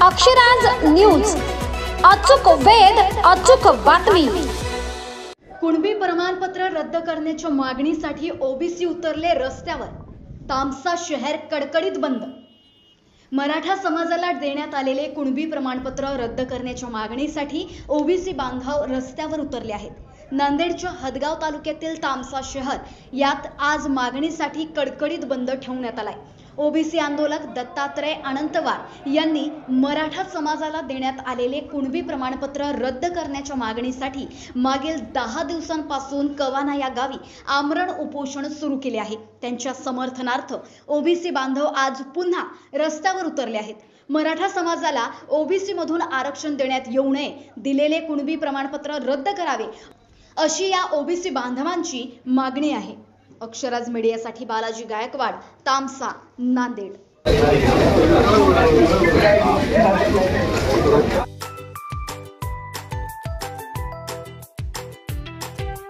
Akshraj news, अचूक वेध, अचूक बातमी। कुणबी प्रमाणपत्र रद्द करण्याच्या मागणीसाठी ओबीसी उतरले रस्त्यावर। तामसा शहर कडकडीत बंद। मराठा समाजाला देण्यात आलेले कुणबी प्रमाणपत्र रद्द करण्याच्या मागणीसाठी ओबीसी बांधव रस्त्यावर उतरले आहेत। नांदेडच्या हदगाव तालुक्यातील तामसा शहर यात आज मागणीसाठी कडकडीत बंद ठेवण्यात आलाय। ओबीसी आंदोलक दत्तात्रय अनंतवार यांनी मराठा समाजाला देण्यात आलेले कुणबी प्रमाणपत्र रद्द करण्याच्या मागणीसाठी मागील 10 दिवसांपासून कवाना या गावी आमरण उपोषण सुरू केले आहे। त्यांच्या समर्थनार्थ ओबीसी बांधव आज पुन्हा रस्त्यावर उतरले आहेत। मराठा समाजाला ओबीसी मधून आरक्षण देण्यात येऊ नये, दिलेले कुणबी प्रमाणपत्र रद्द करावे अशी या ओबीसी बांधवांची मागणी आहे। अक्षराज मीडियासाठी बालाजी गायकवाड, तामसा, नांदेड।